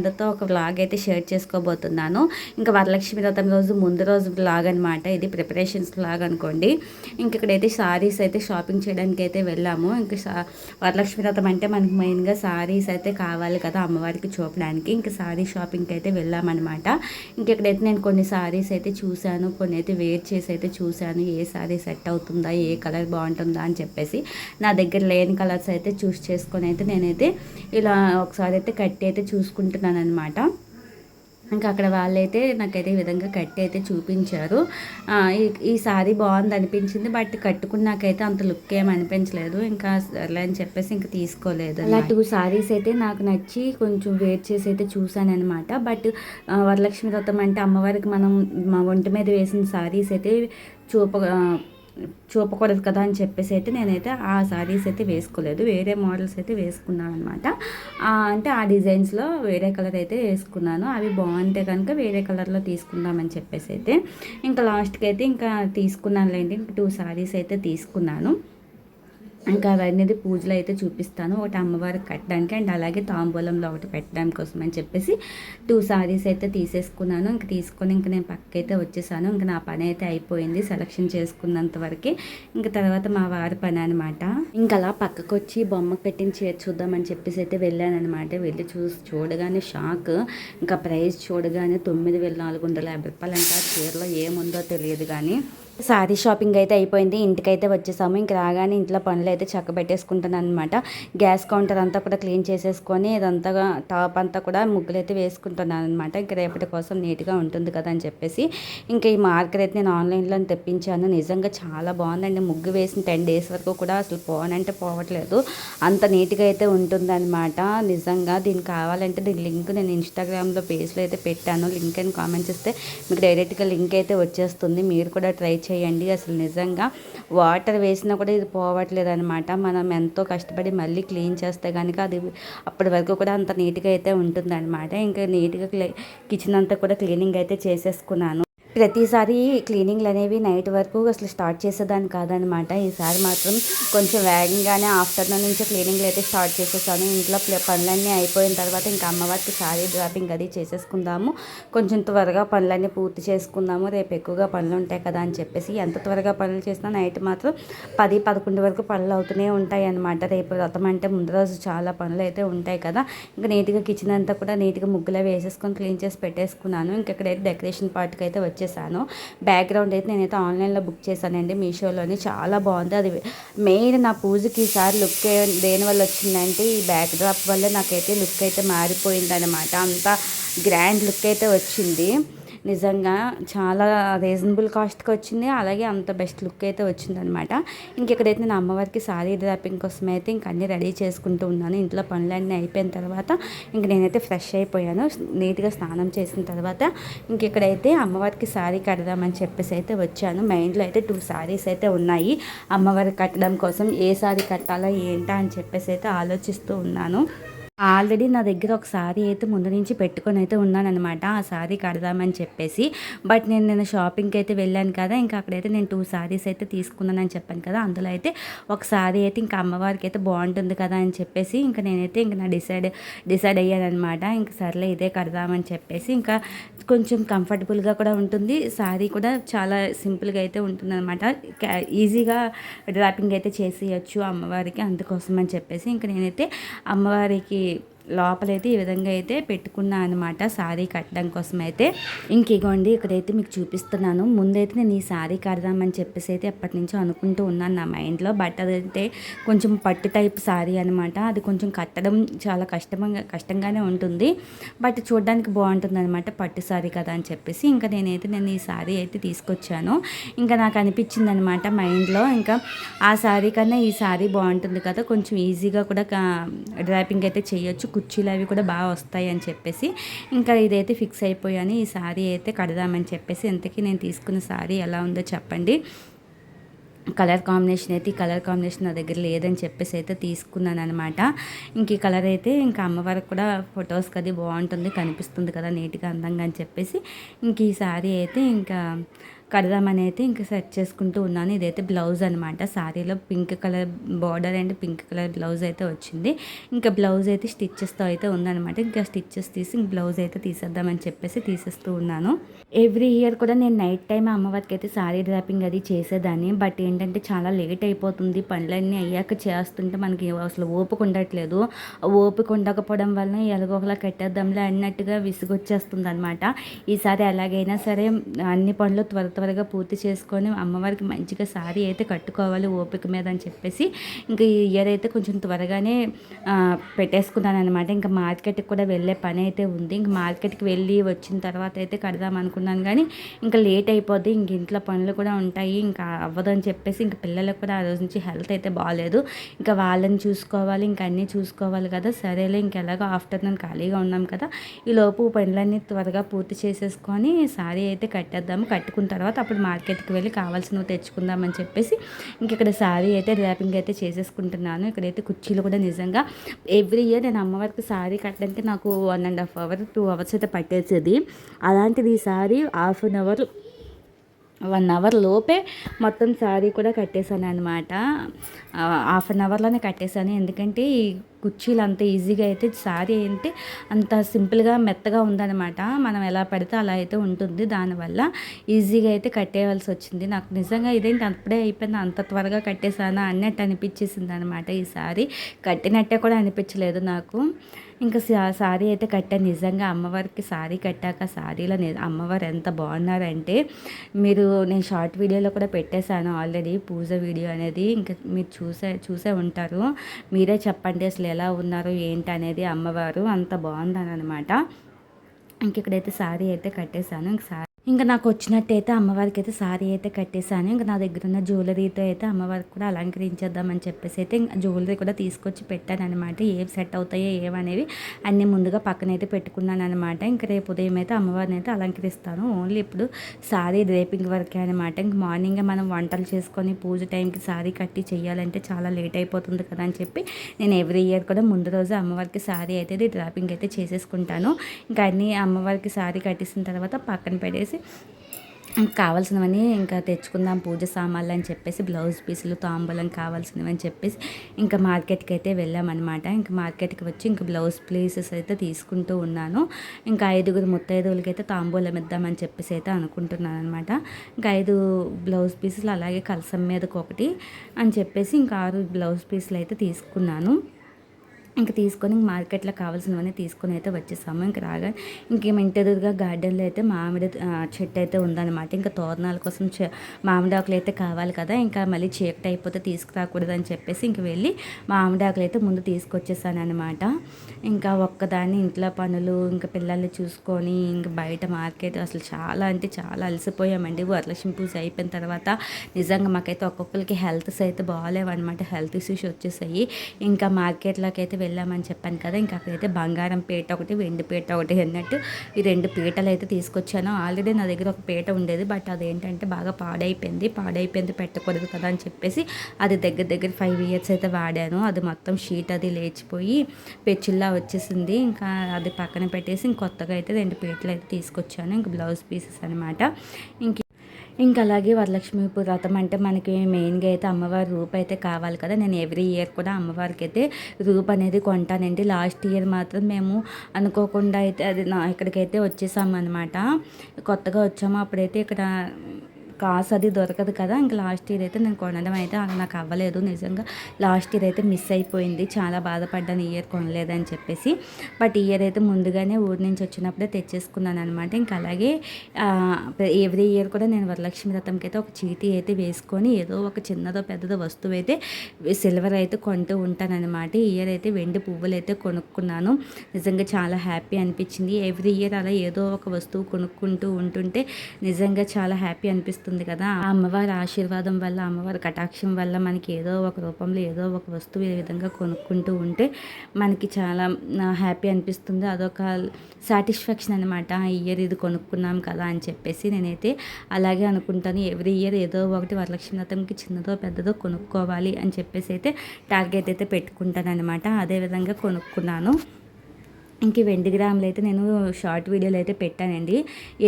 అందరితో ఒక వ్లాగ్ అయితే షేర్ చేసుకోబోతున్నాను. ఇంకా వరలక్ష్మి వ్రతం రోజు ముందు రోజు వ్లాగ్ అనమాట. ఇది ప్రిపరేషన్స్ వ్లాగ్ అనుకోండి. ఇంక ఇక్కడైతే సారీస్ అయితే షాపింగ్ చేయడానికి అయితే వెళ్ళాము. ఇంకా వరలక్ష్మి వ్రతం అంటే మనకి మెయిన్గా సారీస్ అయితే కావాలి కదా అమ్మవారికి చూపడానికి. ఇంకా సారీ షాపింగ్కి అయితే వెళ్ళామన్నమాట. ఇంక ఇక్కడైతే నేను కొన్ని సారీస్ అయితే చూశాను, కొన్ని అయితే వేర్ చేసి అయితే చూశాను. ఏ సారీ సెట్ అవుతుందా, ఏ కలర్ బాగుంటుందా అని చెప్పేసి నా దగ్గర లేని కలర్స్ అయితే చూస్ చేసుకొని అయితే నేనైతే ఇలా ఒకసారి అయితే కట్టి అయితే చూసుకుంటున్నాను అనమాట. ఇంకా అక్కడ వాళ్ళైతే నాకైతే ఈ విధంగా కట్టి అయితే చూపించారు. ఈ సారీ బాగుంది అనిపించింది, బట్ కట్టుకున్నాకైతే అంత లుక్ ఏమి అనిపించలేదు. ఇంకా సర్లే అని చెప్పేసి ఇంకా తీసుకోలేదు. అలా 2 సారీస్ అయితే నాకు నచ్చి కొంచెం వేర్ చేసి అయితే చూసాను అనమాట. బట్ వరలక్ష్మి వ్రతం అంటే అమ్మవారికి మనం మా ఒంటి మీద వేసిన సారీస్ అయితే చూపకూడదు కదా అని చెప్పేసి అయితే నేనైతే ఆ సారీస్ అయితే వేసుకోలేదు. వేరే మోడల్స్ అయితే వేసుకున్నాను అనమాట. అంటే ఆ డిజైన్స్లో వేరే కలర్ అయితే వేసుకున్నాను. అవి బాగుంటే కనుక వేరే కలర్లో తీసుకుందామని చెప్పేసి అయితే ఇంకా లాస్ట్కి అయితే ఇంకా తీసుకున్నానులేండి. ఇంకా 2 సారీస్ అయితే తీసుకున్నాను. ఇంకా అవన్నీ పూజలు అయితే చూపిస్తాను. ఒకటి అమ్మవారికి కట్టడానికి అండ్ అలాగే తాంబూలంలో ఒకటి పెట్టడానికి కోసం అని చెప్పేసి 2 సారీస్ అయితే తీసేసుకున్నాను. ఇంక తీసుకొని ఇంక నేను పక్కైతే వచ్చేసాను. ఇంక నా పని అయితే అయిపోయింది సెలక్షన్ చేసుకున్నంత వరకే. ఇంకా తర్వాత మా వారి పని అనమాట. ఇంకా అలా పక్కకు వచ్చి బొమ్మ కట్టిన చీర చూద్దామని చెప్పేసి అయితే వెళ్ళాను అనమాట. వెళ్ళి చూడగానే షాక్. ఇంకా ప్రైస్ చూడగానే 9,450 రూపాయలు అంట. చీరలో ఏముందో తెలియదు కానీ సారీ షాపింగ్ అయితే అయిపోయింది. ఇంటికైతే వచ్చేసాము. ఇంక రాగానే ఇంట్లో పనులు అయితే చక్కబెట్టేసుకుంటాను అనమాట. గ్యాస్ కౌంటర్ అంతా కూడా క్లీన్ చేసేసుకొని ఇదంతా టాప్ అంతా కూడా ముగ్గులు అయితే వేసుకుంటున్నాను అనమాట. ఇంక రేపటి కోసం నీట్గా ఉంటుంది కదా అని చెప్పేసి ఇంకా ఈ మార్కర్ అయితే నేను ఆన్లైన్లో తెప్పించాను. నిజంగా చాలా బాగుందండి. ముగ్గు వేసిన 10 days వరకు కూడా అసలు పోనంటే పోవట్లేదు, అంత నీట్గా అయితే ఉంటుందన్నమాట. నిజంగా దీనికి కావాలంటే దీని లింక్ నేను ఇన్స్టాగ్రామ్లో పేజ్లో అయితే పెట్టాను. లింక్ అని కామెంట్స్ ఇస్తే మీకు డైరెక్ట్గా లింక్ అయితే వచ్చేస్తుంది. మీరు కూడా ట్రై చేయండి. అసలు నిజంగా వాటర్ వేసినా కూడా ఇది పోవట్లేదు అనమాట. మనం ఎంతో కష్టపడి మళ్ళీ క్లీన్ చేస్తే కనుక అది అప్పటి వరకు కూడా అంత నీట్గా అయితే ఉంటుందన్నమాట. ఇంకా నీట్గా కిచెన్ అంతా కూడా క్లీనింగ్ అయితే చేసేసుకున్నాను. ప్రతిసారి క్లీనింగ్లు అనేవి నైట్ వరకు అసలు స్టార్ట్ చేసేదాన్ని కాదనమాట. ఈసారి మాత్రం కొంచెం వేగంగానే ఆఫ్టర్నూన్ నుంచి క్లీనింగ్లు అయితే స్టార్ట్ చేసేసాను. ఇంట్లో పనులన్నీ అయిపోయిన తర్వాత ఇంకా అమ్మవారికి సారీ డ్రాపింగ్ అది చేసేసుకుందాము, కొంచెం త్వరగా పనులన్నీ పూర్తి చేసుకుందాము, రేపు ఎక్కువగా పనులు ఉంటాయి కదా అని చెప్పేసి ఎంత త్వరగా పనులు చేసినా నైట్ మాత్రం 10-11 వరకు పనులు అవుతూనే ఉంటాయి అనమాట. రేపు వ్రతం అంటే ముందు రోజు చాలా పనులు అయితే ఉంటాయి కదా. ఇంకా నీట్గా కిచెన్ అంతా కూడా నీట్గా ముగ్గులో వేసేసుకొని క్లీన్ చేసి పెట్టేసుకున్నాను. ఇంకెక్కడైతే డెకరేషన్ పార్ట్కి అయితే వచ్చేసాను. బ్యాక్గ్రౌండ్ అయితే నేనైతే ఆన్లైన్లో బుక్ చేశానండి, మీషోలోని. చాలా బాగుంది. అది మెయిన్ నా పూజకి ఈసారి లుక్ దేనివల్ల వచ్చిందంటే ఈ బ్యాక్ డ్రాప్ వల్ల నాకైతే లుక్ అయితే మారిపోయింది అనమాట. అంత గ్రాండ్ లుక్ అయితే వచ్చింది. నిజంగా చాలా రీజనబుల్ కాస్ట్కి వచ్చింది, అలాగే అంత బెస్ట్ లుక్ అయితే వచ్చిందనమాట. ఇంకెక్కడైతే నేను అమ్మవారికి సారీ డ్రాపింగ్ కోసం అయితే ఇంక అన్నీ రెడీ చేసుకుంటూ ఉన్నాను. ఇంట్లో పనులన్నీ అయిపోయిన తర్వాత ఇంక నేనైతే ఫ్రెష్ అయిపోయాను. నీట్గా స్నానం చేసిన తర్వాత ఇంకెక్కడైతే అమ్మవారికి సారీ కడదామని చెప్పేసి అయితే వచ్చాను. మైండ్లో అయితే 2 సారీస్ అయితే ఉన్నాయి. అమ్మవారికి కట్టడం కోసం ఏ సారీ కట్టాలా ఏంటా అని చెప్పేసి అయితే ఆలోచిస్తూ ఉన్నాను. ఆల్రెడీ నా దగ్గర ఒక సారీ అయితే ముందు నుంచి పెట్టుకొని అయితే ఉన్నానమాట, ఆ సారీ కడదామని చెప్పేసి. బట్ నేను షాపింగ్కి అయితే వెళ్ళాను కదా, ఇంకా అక్కడైతే నేను 2 సారీస్ అయితే తీసుకున్నానని చెప్పాను కదా. అందులో అయితే ఒక సారీ అయితే ఇంకా అమ్మవారికి అయితే బాగుంటుంది కదా అని చెప్పేసి ఇంకా నేనైతే ఇంకా డిసైడ్ అయ్యానమాట. ఇంకా సర్లే ఇదే కడదామని చెప్పేసి ఇంకా కొంచెం కంఫర్టబుల్గా కూడా ఉంటుంది. సారీ కూడా చాలా సింపుల్గా అయితే ఉంటుంది అనమాట. ఈజీగా డ్రాపింగ్ అయితే చేసేయచ్చు అమ్మవారికి. అందుకోసం అని చెప్పేసి ఇంకా నేనైతే అమ్మవారికి లోపలైతే ఈ విధంగా అయితే పెట్టుకున్నా అనమాట సారీ కట్టడం కోసం అయితే. ఇంకేగోండి ఇక్కడైతే మీకు చూపిస్తున్నాను. ముందైతే నేను ఈ సారీ కడదామని చెప్పేసి అయితే ఎప్పటి నుంచో అనుకుంటూ ఉన్నాను నా మైండ్లో. బట్ అదైతే కొంచెం పట్టు టైప్ సారీ అనమాట. అది కొంచెం కట్టడం చాలా కష్టంగానే ఉంటుంది, బట్ చూడడానికి బాగుంటుంది అనమాట, పట్టు సారీ కదా అని చెప్పేసి ఇంకా నేను ఈ సారీ అయితే తీసుకొచ్చాను. ఇంకా నాకు అనిపించింది అనమాట మైండ్లో, ఇంకా ఆ సారీ కన్నా ఈ సారీ బాగుంటుంది కదా, కొంచెం ఈజీగా కూడా డ్రాపింగ్ అయితే చేయొచ్చు, కుర్చీలు అవి కూడా బాగా వస్తాయి అని చెప్పేసి ఇంకా ఇదైతే ఫిక్స్ అయిపోయాను. ఈ సారీ అయితే కడదామని చెప్పేసి. ఇంతకీ నేను తీసుకున్న సారీ ఎలా ఉందో చెప్పండి. కలర్ కాంబినేషన్ అయితే ఈ కలర్ కాంబినేషన్ నా దగ్గర లేదని చెప్పేసి అయితే తీసుకున్నాను అనమాట. ఇంక ఈ కలర్ అయితే ఇంకా అమ్మవారికి కూడా ఫొటోస్కి అది బాగుంటుంది, కనిపిస్తుంది కదా నీట్గా అందంగా అని చెప్పేసి ఇంక ఈ సారీ అయితే ఇంకా కడదామని అయితే ఇంకా సెట్ చేసుకుంటూ ఉన్నాను. ఇదైతే బ్లౌజ్ అనమాట. శారీలో pink colour border and pink colour blouse అయితే వచ్చింది. ఇంకా బ్లౌజ్ అయితే స్టిచ్చెస్తో అయితే ఉందనమాట. ఇంకా స్టిచ్చెస్ తీసి ఇంక బ్లౌజ్ అయితే తీసేద్దామని చెప్పేసి తీసేస్తూ ఉన్నాను. ఎవ్రీ ఇయర్ కూడా నేను నైట్ టైం అమ్మవారికి అయితే శారీ డ్రాపింగ్ అది చేసేదాన్ని. బట్ ఏంటంటే చాలా లేట్ అయిపోతుంది. పనులన్నీ అయ్యాక చేస్తుంటే మనకి అసలు ఓపిక ఉండట్లేదు. ఓపిక ఉండకపోవడం వలన ఎలాగో ఒకలా కట్టేద్దాంలే అన్నట్టుగా విసుగొచ్చేస్తుంది అనమాట. ఈసారి ఎలాగైనా సరే అన్ని పనులు త్వరగా పూర్తి చేసుకొని అమ్మవారికి మంచిగా శారీ అయితే కట్టుకోవాలి ఓపిక మీద అని చెప్పేసి ఇంకా ఈ ఇయర్ అయితే కొంచెం త్వరగానే పెట్టేసుకున్నాను అనమాట. ఇంకా మార్కెట్కి కూడా వెళ్ళే పని అయితే ఉంది. ఇంక మార్కెట్కి వెళ్ళి వచ్చిన తర్వాత అయితే కడదాం అనుకున్నాను కానీ ఇంకా లేట్ అయిపోద్ది. ఇంక ఇంట్లో పనులు కూడా ఉంటాయి, ఇంకా అవ్వదని చెప్పేసి ఇంక పిల్లలకు కూడా ఆ రోజు నుంచి హెల్త్ అయితే బాగాలేదు. ఇంకా వాళ్ళని చూసుకోవాలి, ఇంకా అన్నీ చూసుకోవాలి కదా. సరేలే ఇంకెలాగో ఆఫ్టర్నూన్ ఖాళీగా ఉన్నాం కదా, ఈ లోపు పనులన్నీ త్వరగా పూర్తి చేసేసుకొని శారీ అయితే కట్టేద్దాము. కట్టుకున్న తర్వాత అప్పుడు మార్కెట్కి వెళ్ళి కావాల్సినవి తెచ్చుకుందామని చెప్పేసి ఇంక ఇక్కడ శారీ అయితే ర్యాపింగ్ అయితే చేసేసుకుంటున్నాను. ఇక్కడైతే కుర్చీలు కూడా నిజంగా ఎవ్రీ ఇయర్ నేను అమ్మవారికి శారీ కట్టడానికి నాకు 1.5 hours 2 hours అయితే పట్టేసేది. అలాంటిది ఈ శారీ 1/2 hour 1 hour లోపే మొత్తం శారీ కూడా కట్టేశాను అనమాట. 1/2 hourలోనే కట్టేశాను. ఎందుకంటే ఈ కుర్చీలు అంత ఈజీగా అయితే శారీ అయితే అంత సింపుల్గా మెత్తగా ఉందన్నమాట. మనం ఎలా పడితే అలా అయితే ఉంటుంది. దానివల్ల ఈజీగా అయితే కట్టేయవలసి వచ్చింది. నాకు నిజంగా ఇదేంటి అప్పుడే అయిపోయింది, అంత త్వరగా కట్టేశానా అన్నట్టు అనిపించేసింది అనమాట. ఈ శారీ కట్టినట్టే కూడా అనిపించలేదు నాకు. ఇంకా శారీ అయితే కట్టాను. నిజంగా అమ్మవారికి శారీ కట్టాక శారీలో అమ్మవారు ఎంత బాగున్నారంటే, నేను షార్ట్ వీడియోలో కూడా పెట్టేశాను ఆల్రెడీ పూజ వీడియో అనేది. ఇంకా మీరు చూసే ఉంటారు. మీరే చెప్పండి అసలు ఎలా ఉన్నారు ఏంటి అనేది. అమ్మవారు అంత బాగుందని అనమాట. ఇంక ఇక్కడైతే శారీ అయితే కట్టేశాను. ఇంకా నాకు వచ్చినట్టయితే అమ్మవారికి అయితే శారీ అయితే కట్టేశాను. ఇంకా నా దగ్గర ఉన్న జ్యువెలరీతో అయితే అమ్మవారికి కూడా అలంకరించేద్దామని చెప్పేసి అయితే జ్యువెలరీ కూడా తీసుకొచ్చి పెట్టాను అనమాట. ఏవి సెట్ అవుతాయో ఏమనేవి అన్నీ ముందుగా పక్కనైతే పెట్టుకున్నాను అనమాట. ఇంక రేపు ఉదయం అయితే అమ్మవారిని అయితే అలంకరిస్తాను. ఓన్లీ ఇప్పుడు శారీ డ్రేపింగ్ వరకే అనమాట. ఇంక మార్నింగే మనం వంటలు చేసుకొని పూజ టైంకి శారీ కట్టి చేయాలంటే చాలా లేట్ అయిపోతుంది కదా అని చెప్పి నేను ఎవ్రీ ఇయర్ కూడా ముందు రోజు అమ్మవారికి శారీ అయితే డ్రాపింగ్ అయితే చేసేసుకుంటాను. ఇంకా అన్నీ అమ్మవారికి శారీ కట్టేసిన తర్వాత పక్కన పెట్టేసి కావాల్సినవన్నీ ఇంకా తెచ్చుకుందాం పూజ సామాన్లు అని చెప్పేసి బ్లౌజ్ పీసులు తాంబూలం కావాల్సినవి అని చెప్పేసి ఇంకా మార్కెట్కి అయితే వెళ్ళామన్నమాట. ఇంకా మార్కెట్కి వచ్చి ఇంకా బ్లౌజ్ పీసెస్ అయితే తీసుకుంటూ ఉన్నాను. ఇంకా 5 ముత్తైదువులకి అయితే తాంబూలం ఇద్దామని చెప్పేసి అయితే అనుకుంటున్నాను అనమాట. ఇంకా 5 బ్లౌజ్ పీసులు అలాగే కలసం మీదకి ఒకటి అని చెప్పేసి ఇంకా 6 బ్లౌజ్ పీసులు అయితే తీసుకున్నాను. ఇంక తీసుకొని మార్కెట్లో కావాల్సినవన్నీ తీసుకొని అయితే వచ్చేసాము. ఇంక రాగా ఇంకేం ఇంటెదురుగా గార్డెన్లో అయితే మామిడి చెట్టు అయితే ఉందన్నమాట. ఇంకా తోరణాల కోసం మామిడి ఆకులు అయితే కావాలి కదా, ఇంకా మళ్ళీ చీకటి అయిపోతే తీసుకురాకూడదు అని చెప్పేసి ఇంక వెళ్ళి మామిడి ఆకులు అయితే ముందు తీసుకొచ్చేసాను అనమాట. ఇంకా ఒక్కదాన్ని ఇంట్లో పనులు ఇంకా పిల్లల్ని చూసుకొని ఇంకా బయట మార్కెట్ అసలు చాలా అంటే చాలా అలసిపోయామండి. వరలక్ష్మి పూజ అయిపోయిన తర్వాత నిజంగా మాకైతే ఒక్కొక్కరికి హెల్త్స్ అయితే బాగాలేవన్నమాట. హెల్త్ ఇష్యూస్ వచ్చేసాయి. ఇంకా మార్కెట్లోకి అయితే వెళ్ళామని చెప్పాను కదా, ఇంకా అక్కడైతే బంగారం పీట ఒకటి వెండి పీట ఒకటి అన్నట్టు ఈ 2 పీటలు అయితే తీసుకొచ్చాను. ఆల్రెడీ నా దగ్గర ఒక పీట ఉండేది, బట్ అదేంటంటే బాగా పాడైపోయింది పెట్టకూడదు కదా అని చెప్పేసి అది దగ్గర 5 years అయితే వాడాను. అది మొత్తం షీట్ అది లేచిపోయి పెచ్చుల్లా వచ్చేసింది. ఇంకా అది పక్కన పెట్టేసి ఇంకొత్తగా అయితే 2 పీటలు అయితే తీసుకొచ్చాను. ఇంక బ్లౌజ్ పీసెస్ అనమాట. ఇంకా అలాగే వరలక్ష్మి వ్రతం అంటే మనకి మెయిన్గా అయితే అమ్మవారి రూప్ అయితే కావాలి కదా. నేను ఎవ్రీ ఇయర్ కూడా అమ్మవారికి అయితే రూప్ అనేది కొంటానండి. లాస్ట్ ఇయర్ మాత్రం మేము అనుకోకుండా అయితే అది ఇక్కడికైతే వచ్చేసాము అనమాట. కొత్తగా వచ్చాము. అప్పుడైతే ఇక్కడ కాసు అది దొరకదు కదా. ఇంకా లాస్ట్ ఇయర్ అయితే నేను కొనడం అయితే నాకు అవ్వలేదు. నిజంగా లాస్ట్ ఇయర్ అయితే మిస్ అయిపోయింది. చాలా బాధపడ్డాను ఈ ఇయర్ కొనలేదని చెప్పేసి. బట్ ఈ ఇయర్ అయితే ముందుగానే ఊరి నుంచి వచ్చినప్పుడే తెచ్చేసుకున్నాను అనమాట. ఇంకా అలాగే ఎవ్రీ ఇయర్ కూడా నేను వరలక్ష్మి వ్రతంకి అయితే ఒక చీటీ అయితే వేసుకొని ఏదో ఒక చిన్నదో పెద్దదో వస్తువు అయితే సిల్వర్ అయితే కొంటూ ఉంటానన్నమాట. ఈ ఇయర్ అయితే వెండి పువ్వులు అయితే కొనుక్కున్నాను. నిజంగా చాలా హ్యాపీ అనిపించింది. ఎవ్రీ ఇయర్ అలా ఏదో ఒక వస్తువు కొనుక్కుంటూ ఉంటుంటే నిజంగా చాలా హ్యాపీ అనిపిస్తుంది కదా. ఆ అమ్మవారి ఆశీర్వాదం వల్ల, అమ్మవారి కటాక్షం వల్ల మనకి ఏదో ఒక రూపంలో ఏదో ఒక వస్తువు ఈ విధంగా కొనుక్కుంటూ ఉంటే మనకి చాలా హ్యాపీ అనిపిస్తుంది. అదొక సాటిస్ఫాక్షన్ అనమాట. ఈ ఇయర్ ఇది కొనుక్కున్నాం కదా అని చెప్పేసి నేనైతే అలాగే అనుకుంటాను. ఎవ్రీ ఇయర్ ఏదో ఒకటి వరలక్ష్మి వ్రతంకి చిన్నదో పెద్దదో కొనుక్కోవాలి అని చెప్పేసి అయితే టార్గెట్ అయితే పెట్టుకుంటాను అనమాట. అదేవిధంగా కొనుక్కున్నాను. ఇంక ఈ 20 గ్రాములు అయితే నేను షార్ట్ వీడియోలో అయితే పెట్టానండి.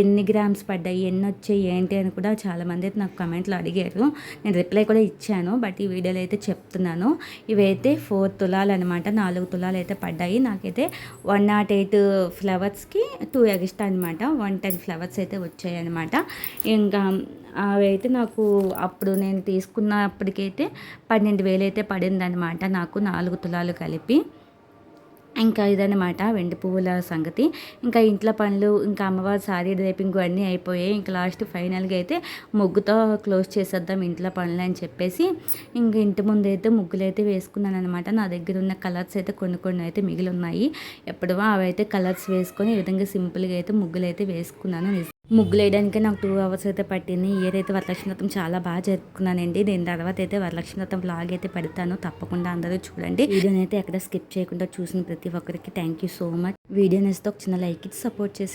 ఎన్ని గ్రామ్స్ పడ్డాయి, ఎన్ని వచ్చాయి, ఏంటి అని కూడా చాలామంది అయితే నాకు కమెంట్లో అడిగారు. నేను రిప్లై కూడా ఇచ్చాను. బట్ ఈ వీడియోలో అయితే చెప్తున్నాను. ఇవైతే 4 తులాలు అనమాట. 4 తులాలు అయితే పడ్డాయి. నాకైతే 108 ఫ్లవర్స్కి 2 ఎక్స్ట్రా అనమాట. 110 ఫ్లవర్స్ అయితే వచ్చాయి అనమాట. ఇంకా అవి అయితే నాకు అప్పుడు నేను తీసుకున్నప్పటికైతే 12,000 అయితే పడిందనమాట నాకు 4 తులాలు కలిపి. ఇంకా ఇదనమాట వెండి పువ్వుల సంగతి. ఇంకా ఇంట్లో పనులు, ఇంకా అమ్మవారి సారీ డ్రేపింగ్ అన్నీ అయిపోయాయి. ఇంకా లాస్ట్ ఫైనల్గా అయితే ముగ్గుతో క్లోజ్ చేసేద్దాం ఇంట్లో పనులు అని చెప్పేసి ఇంక ఇంటి ముందు అయితే ముగ్గులు అయితే వేసుకున్నాను అనమాట. నా దగ్గర ఉన్న కలర్స్ అయితే కొన్ని అయితే మిగిలి ఉన్నాయి. ఎప్పుడో అవి అయితే కలర్స్ వేసుకొని ఈ విధంగా సింపుల్గా అయితే ముగ్గులు అయితే వేసుకున్నాను. ముగ్గులు వేయడానికి నాకు 2 అవర్స్ అయితే పట్టింది. ఇయర్ అయితే వరలక్ష్మి వ్రతం చాలా బాగా జరుపుకున్నానండి. దీని తర్వాత అయితే వరలక్ష్మి వ్రతం బ్లాగ్ అయితే పెడతాను. తప్పకుండా అందరూ చూడండి. వీడియోని అయితే ఎక్కడ స్కిప్ చేయకుండా చూసిన ప్రతి ఒక్కరికి thank you so much. Video నేస్తే ఒక చిన్న లైక్ ఇచ్చి సపోర్ట్ చేసి